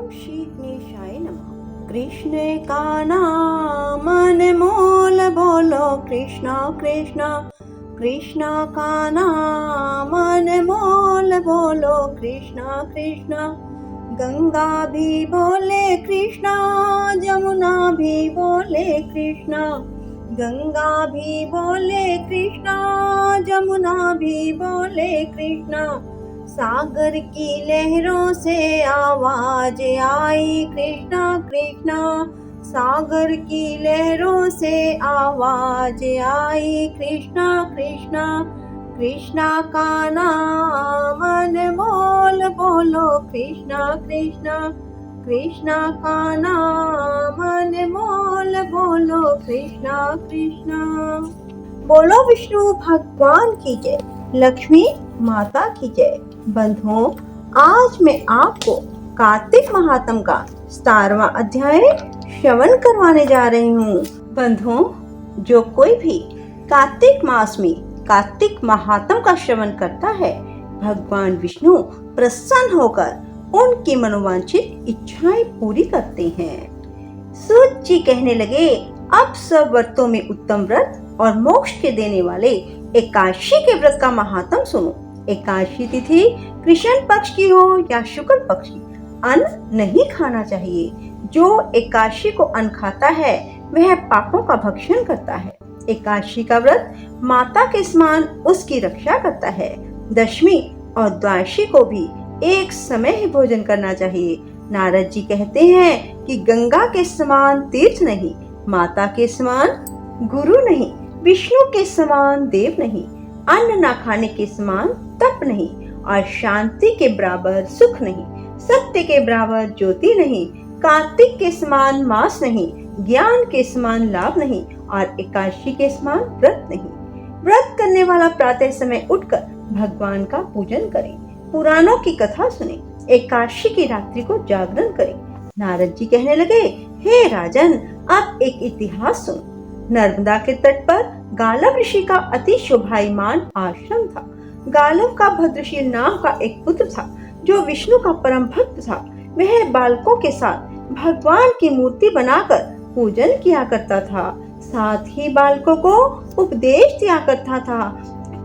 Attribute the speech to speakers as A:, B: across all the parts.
A: ओम श्री गणेशाय नमः। कृष्ण का नाम अनमोल बोलो कृष्णा कृष्णा, कृष्णा का नाम अनमोल बोलो कृष्णा कृष्णा। गंगा भी बोले कृष्णा, जमुना भी बोले कृष्णा, गंगा भी बोले कृष्णा, जमुना भी बोले कृष्णा। सागर की लहरों से आवाज आई कृष्णा कृष्णा, सागर की लहरों से आवाज आई कृष्णा कृष्णा। कृष्णा का नाम अनमोल बोलो कृष्णा कृष्णा, कृष्णा का नाम अनमोल बोलो कृष्णा कृष्णा। बोलो विष्णु भगवान की जय, लक्ष्मी माता की जय। बंधुओं, आज मैं आपको कार्तिक महात्म का 17वां अध्याय श्रवण करवाने जा रही हूँ। बंधुओं, जो कोई भी कार्तिक मास में कार्तिक महात्म का श्रवण करता है, भगवान विष्णु प्रसन्न होकर उनकी मनोवांछित इच्छाएं पूरी करते हैं। सूत जी कहने लगे, अब सब व्रतों में उत्तम व्रत और मोक्ष के देने वाले एकादशी के व्रत का महात्म सुनो। एकादशी तिथि कृष्ण पक्ष की हो या शुक्ल पक्ष की, अन्न नहीं खाना चाहिए। जो एकादशी को अन्न खाता है वह पापों का भक्षण करता है। एकादशी का व्रत माता के समान उसकी रक्षा करता है। दशमी और द्वादशी को भी एक समय ही भोजन करना चाहिए। नारद जी कहते हैं कि गंगा के समान तीर्थ नहीं, माता के समान गुरु नहीं, विष्णु के समान देव नहीं, अन्न न खाने के समान तप नहीं, और शांति के बराबर सुख नहीं, सत्य के बराबर ज्योति नहीं, कार्तिक के समान मास नहीं, ज्ञान के समान लाभ नहीं, और एकादशी के समान व्रत नहीं। व्रत करने वाला प्रातः समय उठकर भगवान का पूजन करे, पुराणों की कथा सुने, एकादशी की रात्रि को जागरण करे। नारद जी कहने लगे, हे राजन, अब एक इतिहास सुनो। नर्मदा के तट पर गालव ऋषि का अति शोभायमान आश्रम था। गालव का भद्रशील नाम का एक पुत्र था जो विष्णु का परम भक्त था। वह बालकों के साथ भगवान की मूर्ति बनाकर पूजन किया करता था। साथ ही बालकों को उपदेश दिया करता था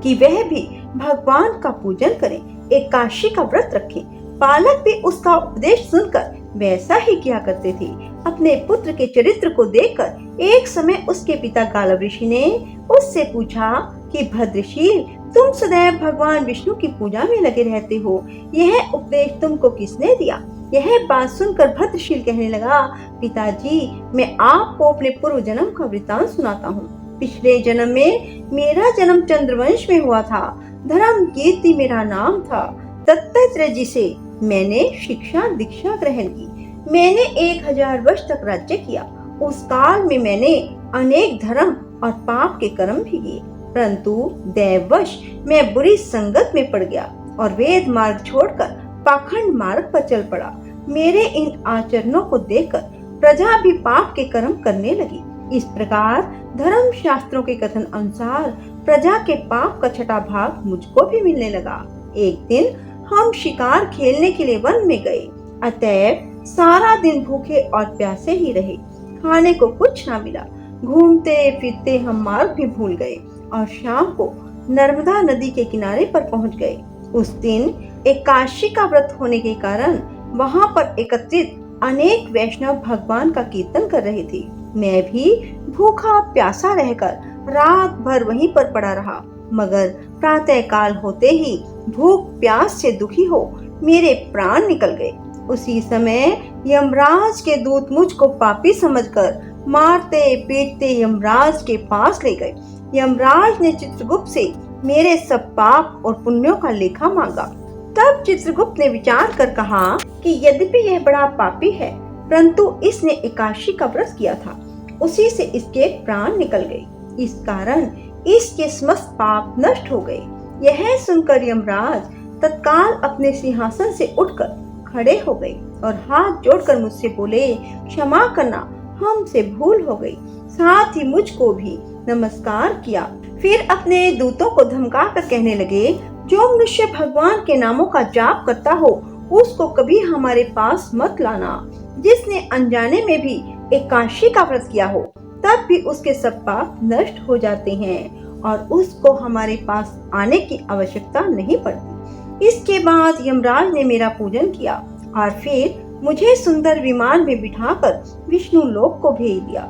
A: कि वह भी भगवान का पूजन करें, एकादशी का व्रत रखें। बालक भी उसका उपदेश सुनकर वैसा ही किया करते थे। अपने पुत्र के चरित्र को देखकर एक समय उसके पिता गालव ऋषि ने उससे पूछा कि भद्रशील, तुम सदैव भगवान विष्णु की पूजा में लगे रहते हो, यह उपदेश तुमको किसने दिया? यह बात सुनकर भद्रशील कहने लगा, पिताजी, मैं आपको अपने पूर्व जन्म का वृतांत सुनाता हूँ। पिछले जन्म में मेरा जन्म चंद्रवंश में हुआ था। धर्म कीर्ति मेरा नाम था। दत्तात्रेय जी से मैंने शिक्षा दीक्षा ग्रहण की। मैंने 1000 वर्ष तक राज्य किया। उस काल में मैंने अनेक धर्म और पाप के कर्म भी किए, परंतु दैववश मैं बुरी संगत में पड़ गया और वेद मार्ग छोड़कर पाखंड मार्ग पर चल पड़ा। मेरे इन आचरणों को देखकर प्रजा भी पाप के कर्म करने लगी। इस प्रकार धर्म शास्त्रों के कथन अनुसार प्रजा के पाप का छठा भाग मुझको भी मिलने लगा। एक दिन हम शिकार खेलने के लिए वन में गए, अतएव सारा दिन भूखे और प्यासे ही रहे। खाने को कुछ ना मिला। घूमते फिरते हम मार्ग भी भूल गए और शाम को नर्मदा नदी के किनारे पर पहुंच गए। उस दिन एकादशी का व्रत होने के कारण वहां पर एकत्रित अनेक वैष्णव भगवान का कीर्तन कर रहे थे। मैं भी भूखा प्यासा रहकर रात भर वहीं पर पड़ा रहा, मगर प्रातः काल होते ही भूख प्यास से दुखी हो मेरे प्राण निकल गए। उसी समय यमराज के दूत मुझको पापी समझकर मारते पीटते यमराज के पास ले गए। यमराज ने चित्रगुप्त से मेरे सब पाप और पुण्यों का लेखा मांगा। तब चित्रगुप्त ने विचार कर कहा कि यद्यपि यह बड़ा पापी है, परंतु इसने एकादशी का व्रत किया था, उसी से इसके प्राण निकल गए। इस कारण इसके समस्त पाप नष्ट हो गए। यह सुनकर यमराज तत्काल अपने सिंहासन से उठकर खड़े हो गए और हाथ जोड़कर मुझसे बोले, क्षमा करना, हमसे भूल हो गई। साथ ही मुझको भी नमस्कार किया। फिर अपने दूतों को धमका कर कहने लगे, जो मनुष्य भगवान के नामों का जाप करता हो उसको कभी हमारे पास मत लाना। जिसने अनजाने में भी एकादशी का व्रत किया हो तब भी उसके सब पाप नष्ट हो जाते हैं और उसको हमारे पास आने की आवश्यकता नहीं पड़ती। इसके बाद यमराज ने मेरा पूजन किया और फिर मुझे सुंदर विमान में बिठाकर विष्णु लोक को भेज दिया।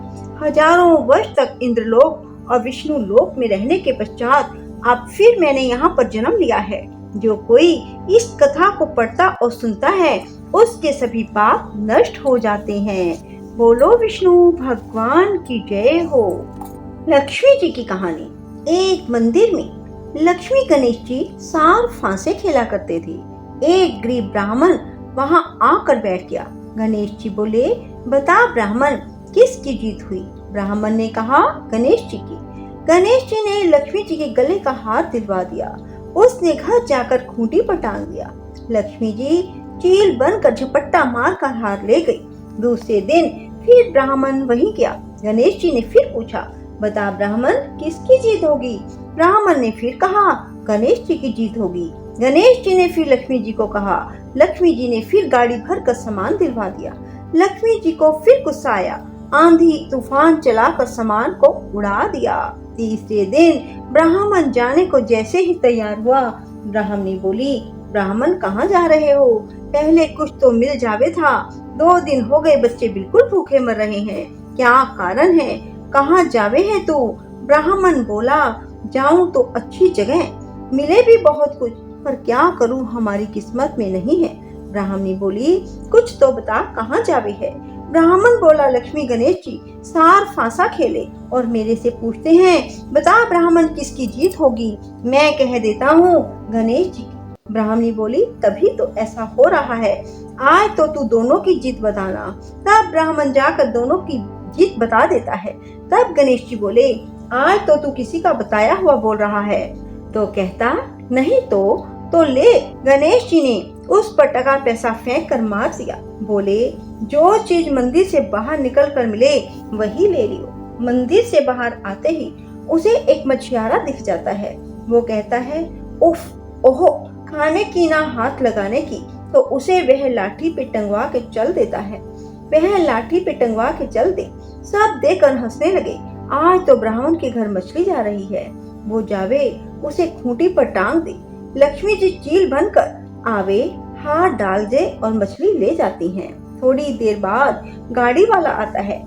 A: हजारों वर्ष तक इंद्रलोक और विष्णु लोक में रहने के पश्चात अब फिर मैंने यहाँ पर जन्म लिया है। जो कोई इस कथा को पढ़ता और सुनता है उसके सभी पाप नष्ट हो जाते हैं। बोलो विष्णु भगवान की जय हो। लक्ष्मी जी की कहानी। एक मंदिर में लक्ष्मी गणेश जी सार फांसे खेला करते थे। एक गरीब ब्राह्मण वहां आकर बैठ गया। गणेश जी बोले, बता ब्राह्मण, किसकी जीत हुई? ब्राह्मण ने कहा, गणेश जी की। गणेश जी ने लक्ष्मी जी के गले का हार दिलवा दिया। उसने घर जाकर खूंटी पर टांग दिया। लक्ष्मी जी चील बनकर झपट्टा मारकर हार ले गई। दूसरे दिन फिर ब्राह्मण वहीं गया। गणेश जी ने फिर पूछा, बता ब्राह्मण, किसकी जीत होगी? ब्राह्मण ने फिर कहा, गणेश जी की जीत होगी। गणेश जी ने फिर लक्ष्मी जी को कहा। लक्ष्मी जी ने फिर गाड़ी भर कर सामान दिलवा दिया। लक्ष्मी जी को फिर गुस्सा आया। आंधी तूफान चलाकर सामान को उड़ा दिया। तीसरे दिन ब्राह्मण जाने को जैसे ही तैयार हुआ, ब्राह्मणी बोली, ब्राह्मण कहाँ जा रहे हो? पहले कुछ तो मिल जावे था। 2 दिन हो गए, बच्चे बिल्कुल भूखे मर रहे हैं। क्या कारण है? कहाँ जावे है तू? ब्राह्मण बोला, जाऊं तो अच्छी जगह, मिले भी बहुत कुछ, पर क्या करूं, हमारी किस्मत में नहीं है। ब्राह्मणी बोली, कुछ तो बता, कहाँ जावे है? ब्राह्मण बोला, लक्ष्मी गणेश जी सार फांसा खेले और मेरे से पूछते हैं, बता ब्राह्मण, किसकी जीत होगी? मैं कह देता हूँ, गणेश जी की। ब्राह्मणी बोली, तभी तो ऐसा हो रहा है। आज तो तू दोनों की जीत बताना। तब ब्राह्मण जाकर दोनों की जीत बता देता है। तब गणेश जी बोले, आज तो तू किसी का बताया हुआ बोल रहा है। तो कहता, नहीं तो ले। गणेश जी ने उस पर टका पैसा फेंक कर मार दिया। बोले, जो चीज मंदिर से बाहर निकल कर मिले वही ले लियो। मंदिर से बाहर आते ही उसे एक मछियारा दिख जाता है। वो कहता है, उफ, ओहो, खाने की ना हाथ लगाने की। तो उसे वह लाठी पे टंगवा के चल देता है। वह लाठी पे टंगवा के चल दे। सब देखकर हंसने लगे। आज तो ब्राह्मण के घर मछली जा रही है। वो जावे, उसे खूंटी पर टांग दे। लक्ष्मी जी चील बनकर आवे, हाथ डाल दे और मछली ले जाती हैं। थोड़ी देर बाद गाड़ी वाला आता है।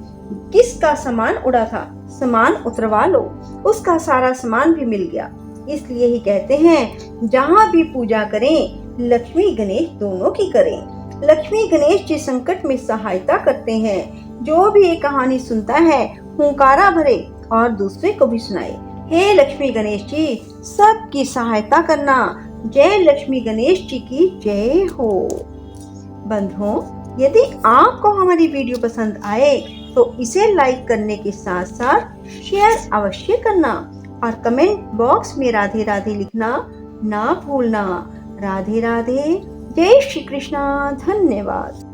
A: किसका सामान उड़ा था? सामान उतरवा लो। उसका सारा सामान भी मिल गया। इसलिए ही कहते हैं, जहाँ भी पूजा करें, लक्ष्मी गणेश दोनों की करें। लक्ष्मी गणेश जी संकट में सहायता करते हैं। जो भी ये कहानी सुनता है, हुंकारा भरे और दूसरे को भी सुनाए। हे लक्ष्मी गणेश जी, सबकी सहायता करना। जय लक्ष्मी गणेश जी की जय हो। बंधुओं, यदि आपको हमारी वीडियो पसंद आए तो इसे लाइक करने के साथ साथ शेयर अवश्य करना और कमेंट बॉक्स में राधे राधे लिखना ना भूलना। राधे राधे। जय श्री कृष्णा। धन्यवाद।